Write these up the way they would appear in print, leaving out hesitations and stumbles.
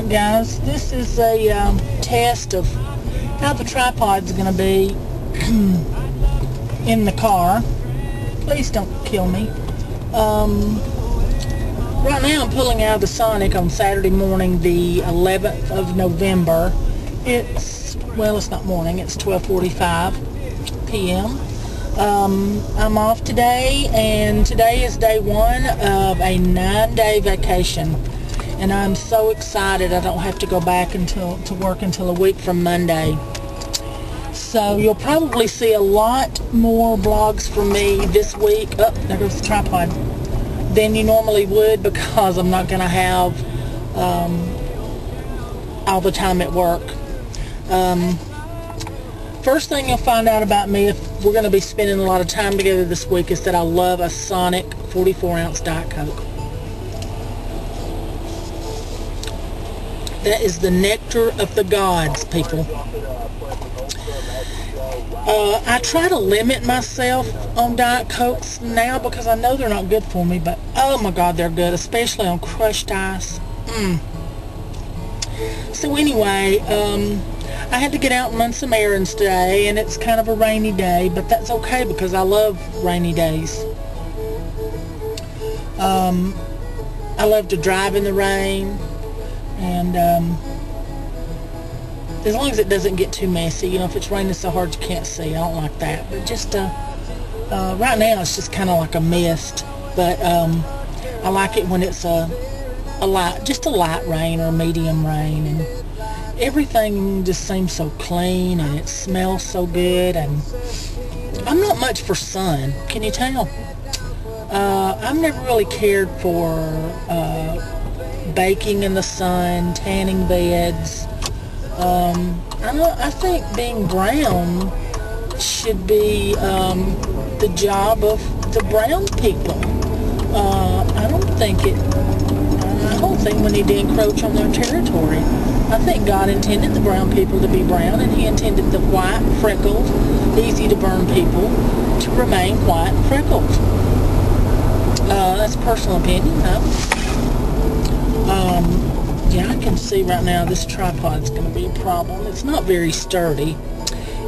Alright guys, this is a test of how the tripod's going to be in the car. Please don't kill me. Right now I'm pulling out of the Sonic on Saturday morning, the 11th of November. It's not morning, it's 12:45 p.m. I'm off today, and today is day one of a 9-day vacation. And I'm so excited I don't have to go back to work until a week from Monday. So you'll probably see a lot more vlogs from me this week. Oh, there goes the tripod. Than you normally would, because I'm not going to have all the time at work. First thing you'll find out about me, if we're going to be spending a lot of time together this week, is that I love a Sonic 44-ounce Diet Coke. That is the nectar of the gods, people. I try to limit myself on Diet Cokes now because I know they're not good for me, but oh my God, they're good, especially on crushed ice. So anyway, I had to get out and run some errands today, and it's kind of a rainy day, but that's okay because I love rainy days. I love to drive in the rain. And as long as it doesn't get too messy, you know, if it's raining so hard you can't see, I don't like that. But just right now it's just kind of like a mist. But I like it when it's a light rain or medium rain, and everything just seems so clean and it smells so good. And I'm not much for sun, can you tell? I've never really cared for baking in the sun, tanning beds. I think being brown should be the job of the brown people. I don't think we need to encroach on their territory. I think God intended the brown people to be brown, and He intended the white, freckled, easy to burn people to remain white and freckled. That's a personal opinion, though. Yeah, I can see right now this tripod's going to be a problem. It's not very sturdy.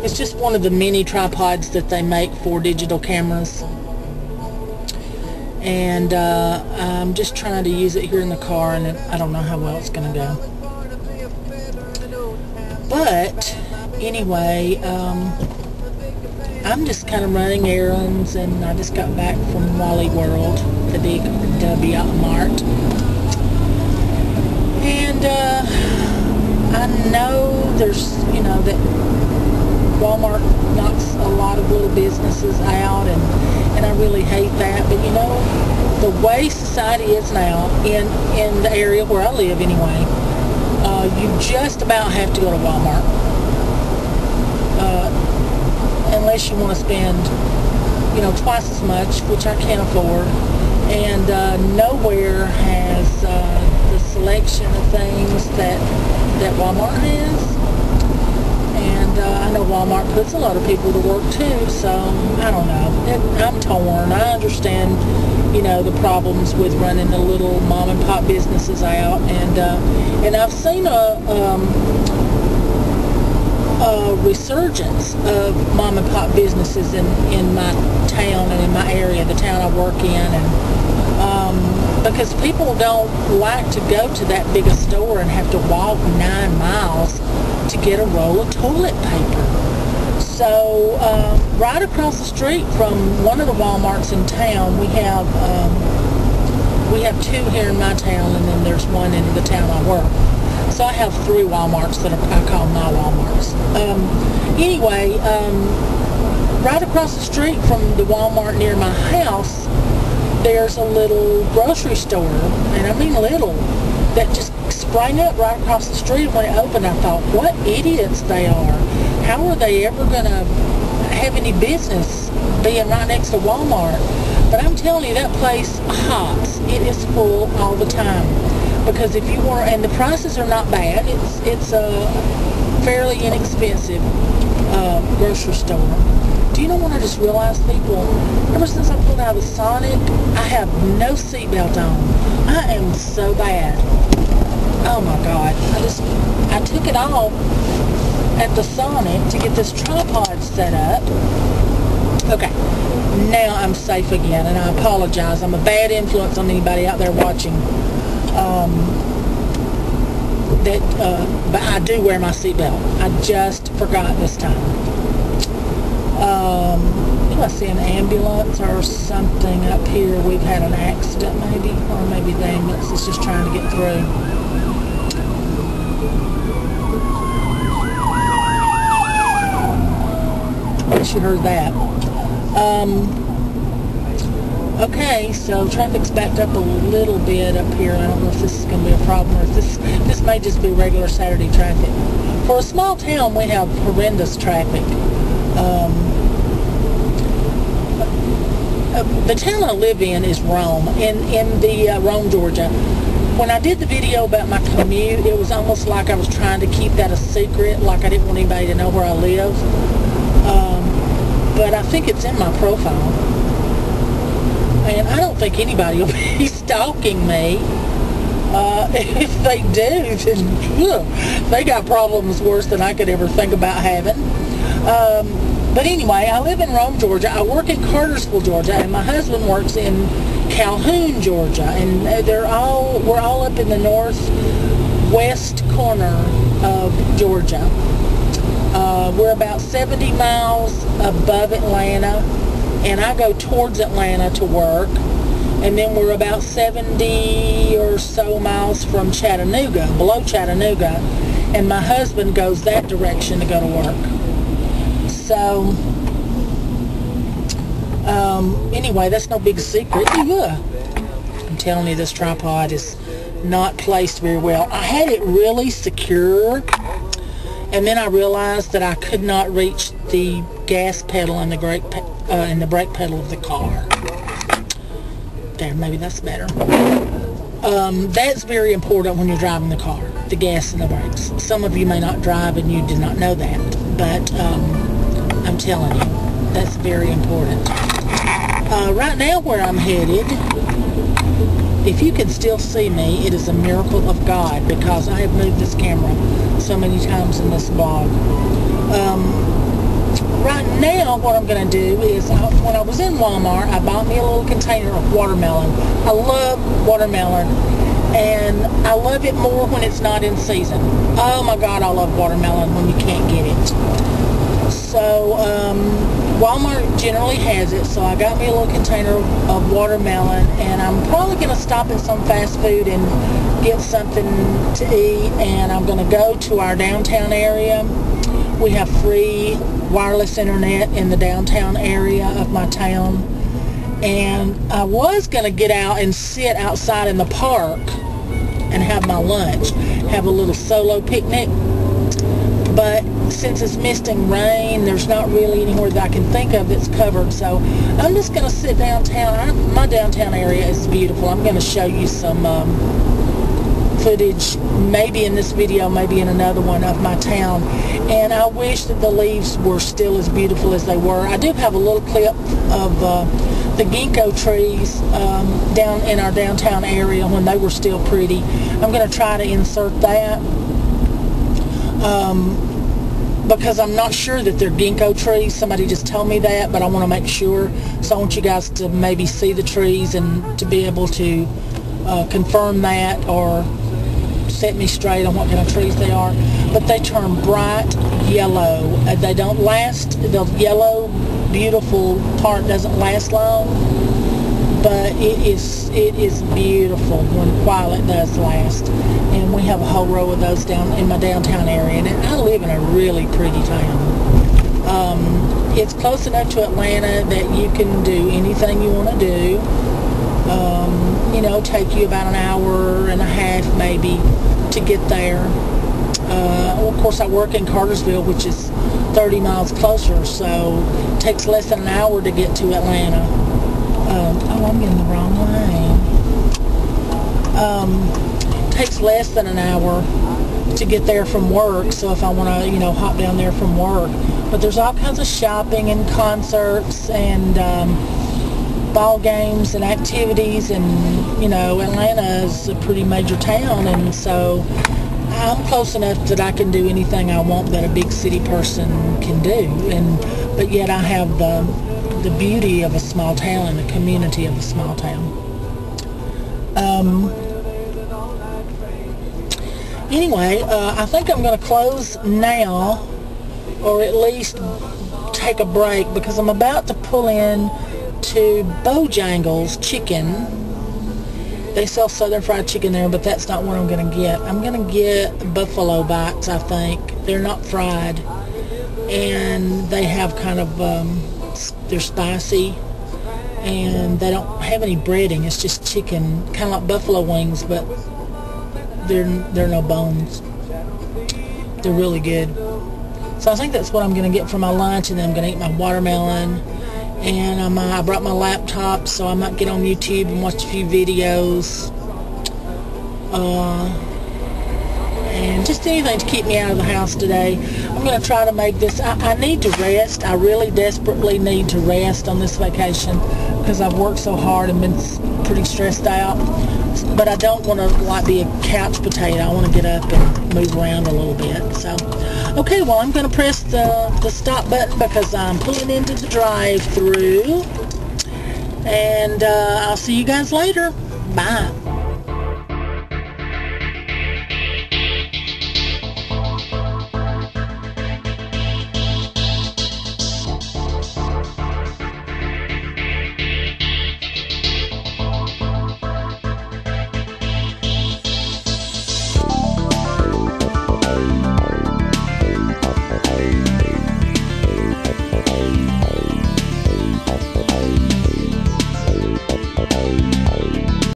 It's just one of the mini tripods that they make for digital cameras. And I'm just trying to use it here in the car, and I don't know how well it's going to go. But anyway, I'm just kind of running errands, and I just got back from Wally World, the big Mart. And I know there's, you know, that Walmart knocks a lot of little businesses out, and I really hate that. But you know, the way society is now, in the area where I live anyway, you just about have to go to Walmart. Unless you want to spend, you know, twice as much, which I can't afford. And nowhere has the selection of things that Walmart has. And I know Walmart puts a lot of people to work too, so I don't know. I'm torn. I understand, you know, the problems with running the little mom and pop businesses out, and I've seen a resurgence of mom and pop businesses in my town and in my area, the town I work in, and because people don't like to go to that big a store and have to walk 9 miles to get a roll of toilet paper. So right across the street from one of the Walmarts in town, we have 2 here in my town, and then there's one in the town I work. So I have 3 Walmarts that I call my Walmarts. Anyway, right across the street from the Walmart near my house, there's a little grocery store, and I mean little, that just sprang up right across the street. When it opened, I thought, what idiots they are. How are they ever going to have any business being right next to Walmart? But I'm telling you, that place hops. It is full all the time. Because if you were, and the prices are not bad, it's a fairly inexpensive grocery store. Do you know what I just realized, people? Ever since I pulled out of the Sonic, I have no seatbelt on. I am so bad. Oh my God. it off at the Sonic to get this tripod set up. Okay, now I'm safe again, and I apologize. I'm a bad influence on anybody out there watching. But I do wear my seatbelt. I just forgot this time. Do I see an ambulance or something up here? We've had an accident maybe, or maybe the ambulance is just trying to get through. I guess you heard that. Okay, so traffic's backed up a little bit up here. I don't know if this is going to be a problem or if this may just be regular Saturday traffic. For a small town, we have horrendous traffic. The town I live in is Rome, in the Rome, Georgia. When I did the video about my commute, it was almost like I was trying to keep that a secret, like I didn't want anybody to know where I live. But I think it's in my profile. And I don't think anybody will be stalking me. If they do, then they got problems worse than I could ever think about having. But anyway, I live in Rome, Georgia. I work in Cartersville, Georgia, and my husband works in Calhoun, Georgia. And we're all up in the northwest corner of Georgia. We're about 70 miles above Atlanta, and I go towards Atlanta to work. And then we're about 70 or so miles from Chattanooga, below Chattanooga, and my husband goes that direction to go to work. So, anyway, that's no big secret. I'm telling you, this tripod is not placed very well. I had it really secure, and then I realized that I could not reach the gas pedal and the brake pedal of the car. There, maybe that's better. That's very important when you're driving the car, the gas and the brakes. Some of you may not drive and you did not know that, but I'm telling you, that's very important. Right now where I'm headed, if you can still see me, it is a miracle of God, because I have moved this camera so many times in this vlog. Right now, what I'm going to do is, when I was in Walmart, I bought me a little container of watermelon. I love watermelon, and I love it more when it's not in season. Oh my God, I love watermelon when you can't get it. So, Walmart generally has it, so I got me a little container of watermelon, and I'm probably going to stop at some fast food and get something to eat, and I'm going to go to our downtown area. We have free wireless internet in the downtown area of my town, and I was going to get out and sit outside in the park and have my lunch, have a little solo picnic, but since it's misting rain, there's not really anywhere that I can think of that's covered, so I'm just going to sit downtown. My downtown area is beautiful. I'm going to show you some footage, maybe in this video, maybe in another one, of my town, and I wish that the leaves were still as beautiful as they were. I do have a little clip of the ginkgo trees down in our downtown area when they were still pretty. I'm going to try to insert that because I'm not sure that they're ginkgo trees. Somebody just told me that, but I want to make sure, so I want you guys to maybe see the trees and to be able to confirm that or set me straight on what kind of trees they are. But they turn bright yellow. They don't last. The yellow, beautiful part doesn't last long, but it is beautiful while it does last. And we have a whole row of those down in my downtown area, and I live in a really pretty town. It's close enough to Atlanta that you can do anything you want to do. You know, take you about an hour and a half maybe to get there. Of course, I work in Cartersville, which is 30 miles closer, so it takes less than an hour to get to Atlanta. Oh, I'm in the wrong lane. Takes less than an hour to get there from work, so if I want to, you know, hop down there from work. But there's all kinds of shopping and concerts and ball games and activities, and you know, Atlanta is a pretty major town, and so I'm close enough that I can do anything I want that a big city person can do, but yet I have the beauty of a small town and the community of a small town. Anyway, I think I'm going to close now, or at least take a break, because I'm about to pull in to Bojangles Chicken. They sell Southern Fried Chicken there, but that's not what I'm going to get. I'm going to get buffalo bites, I think. They're not fried, and they have kind of, they're spicy, and they don't have any breading. It's just chicken, kind of like buffalo wings, but they're no bones. They're really good. So I think that's what I'm going to get for my lunch, and then I'm going to eat my watermelon. And I brought my laptop, so I might get on YouTube and watch a few videos. And just anything to keep me out of the house today. I'm going to try to make this. I need to rest. I really desperately need to rest on this vacation, because I've worked so hard and been pretty stressed out. But I don't want to be a couch potato. I want to get up and move around a little bit. So, okay, well, I'm going to press the stop button because I'm pulling into the drive-through. And I'll see you guys later. Bye.